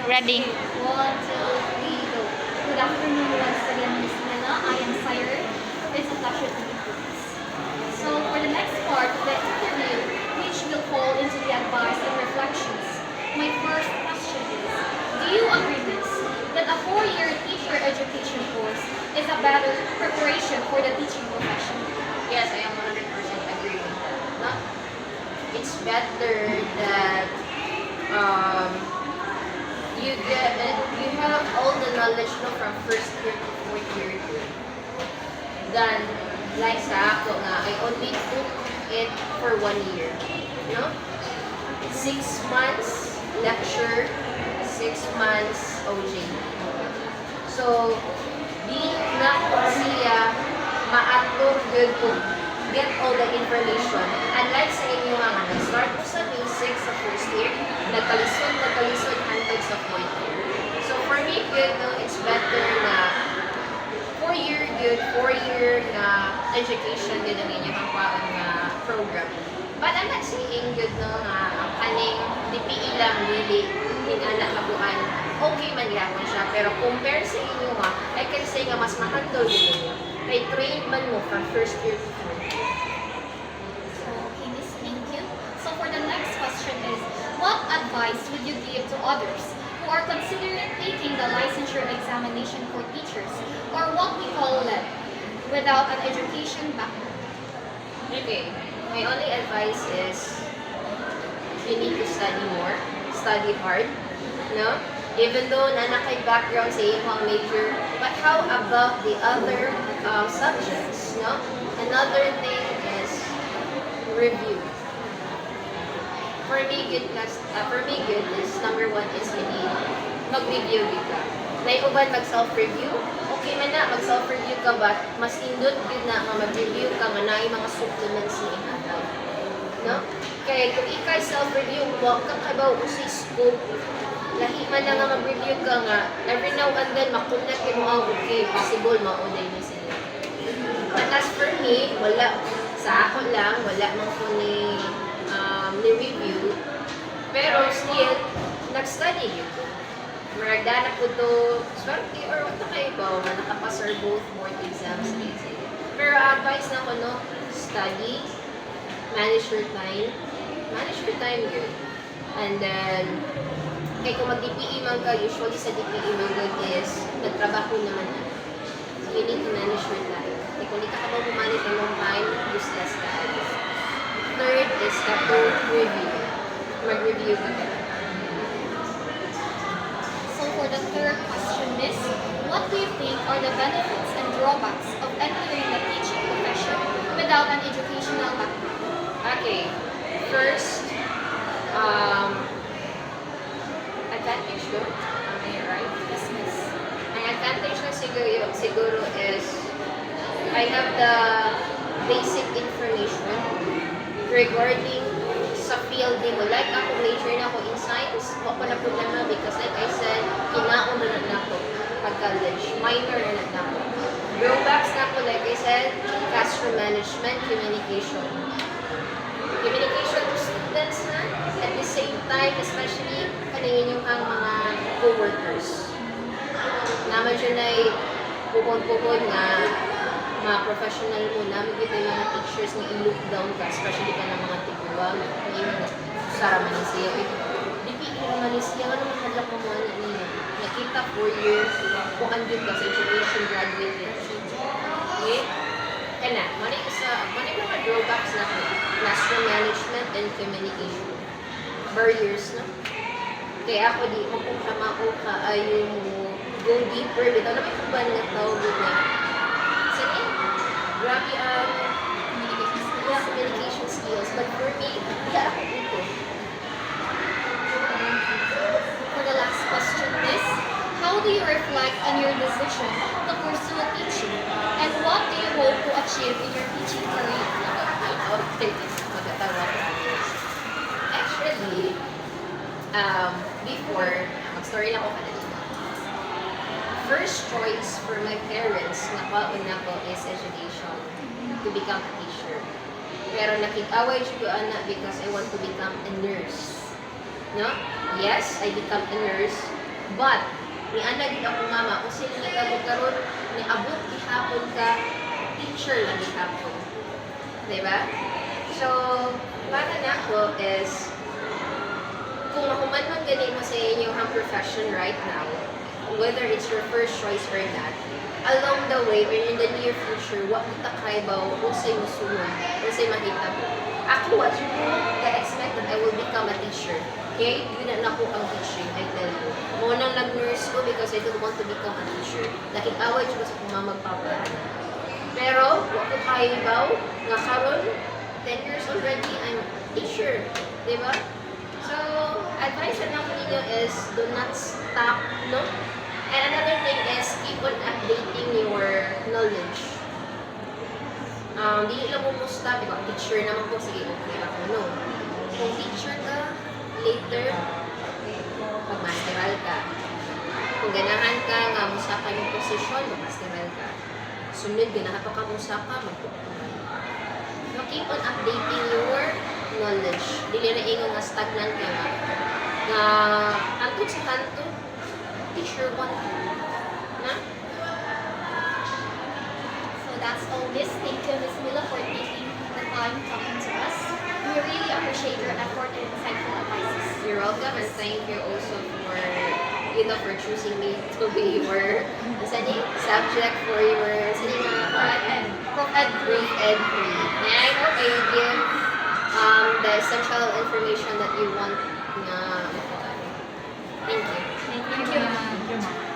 Ready. 1, 2, 3, go. Good afternoon once again, Miss Mila. I am Sire. It's a pleasure to meet you. So for the next part of the interview, which will fall into the advice and reflections, my first question is, do you agree, Miss, that a 4-year teacher education course is a better preparation for the teaching profession? Yes, I am 100% agree with that. No? It's better that you have all the knowledge no, from first year to fourth year than like sa ako nga, I only took it for 1 year. No? 6 months lecture, 6 months OJ. So, di na ko siya maatur good to get all the information. Unlike sa inyo nga, nag-start ko sa basics sa first year, nagkalisod hanggang sa fourth year. So for me, good, no, it's better na 4-year na education good ang inyong paon na program. But I'm not saying good, no, nga ang kaning DPE lang, really, hinala kabuan, okay man yapon siya. Pero compare sa inyo nga, I can say nga mas mahandle din ninyo. Kay train man mo from first year to fourth year. So, okay, Miss, thank you. So for the next question is, what advice would you give to others who are considering taking the licensure examination for teachers, or what we call LEP, without an education background? Okay, my only advice is you need to study more, study hard, no? Even though nanakay background sa iyong major, but how about the other subjects, no? Another thing is review. For me, good is number 1 is you need mag-review ka. Naiuban mag-self-review, okay man na, mag-self-review ka ba, mas indot yun na mag-review ka nga na mga supplements ni ihatag. No? Kaya kung ikay self-review, huwag kang kabaw sa scope, lahi man na nga mag-review ka nga, every now and then, makunat yung mga okay, possible maunay na sila. But as for me, wala, sa ako lang, wala man ko ni-review, pero still, nag-study yun. Maragdana po to, swerte, or what na kayo ba, nakapasar both board exams. Pero advice na ko, no, study, manage your time yun. And then, kaya kung mag-DPE man ka, usually sa DPE man good is, nagtrabaho naman na. So, you need to manage your time. Kaya kung di ka ba bumanit ng long time, useless ka. Third is to review. Mag-review ka ba? So for the third question, Miss, what do you think are the benefits and drawbacks of entering the teaching profession without an educational background? Okay. First, advantage do? Am I right? Yes, Miss. Ang advantage na siguro is I have the basic information regarding sa field din mo. Like ako, major na ako in science, wala ko na problema because like I said, kinaon na ako pag-college. Minor na ako. Drawbacks na ako, like I said, classroom management, communication. Communication to students na, at the same time, especially kaningin yung ang mga co-workers. Naman dyan ay pupon-pupon nga mga professional mo, namin dito yung mga teachers na i-look down ka, especially ka ng mga tiguwag, yung sara man siya. DPE naman siya, ano naman hadlak mo mga niya. Nakita 4 years, kung andun ka sa education graduate. Okay? Kaya na, manay mga drawbacks na classroom management and communication. Barriers, no? Kaya ako di mo kung ka ayaw mo go deeper. Bitaw na may kuban nga tawag na. Sige, grabe ang communication skills. But for me, hindi ako dito. For the last question, Miss, how do you reflect on your decision to pursue teaching, and what do you hope to achieve in your teaching career? Okay, magkatawa ko. Actually, before, mag-story lang ako kanina. First choice for my parents na pauna ko is education, to become a teacher. Pero nakit-away siya na because I want to become a nurse. No? Yes, I become a nurse, But, ni ana gid ako mama, kung sino nagkabot karon, ni abot gihapon ka, teacher lang gihapon. Diba? So, para na ako is, kung mahuman man gani mo sa inyong profession right now, whether it's your first choice or not, along the way or in the near future, wag mo takay ba kung sa'yo musunod, kung sa'yo makita mo. Ako, what you ka-expect that I will become a teacher. Okay? Yun na ako ang teaching, I tell you. Munang nag-nurse ko because I don't want to become a teacher. Nakik-away ko sa kung magpapaaral. Pero, wag ko kayo baw, nga karon 10 years already, I'm a teacher. Diba? So, advice na ako ninyo is, do not stop, no? And another thing is, keep on updating your knowledge. Di lang mo stop, diba? Teacher naman po, sige, okay ako, no? Kung teacher ka, later, mag-masteral ka. Kung ganahan ka, nga musaka yung posisyon, mag-masteral ka. Sunod, ganahan pa ka musaka, mag-masteral. So, keep on updating your knowledge. Dili na ingon nga stagnant ka nga. Nga, hantod sa kanto, teacher 1. Na? So that's all, Miss. Thank you, Miss Mila, for taking the time talking to us. We really appreciate your effort and insightful advices. You're welcome, and thank you also for, for choosing me to be your subject for your Prof. Ed Prof. Ed 3. And I hope I give the essential information that you want na makuha. Thank you. Thank you. Thank you, ma'am.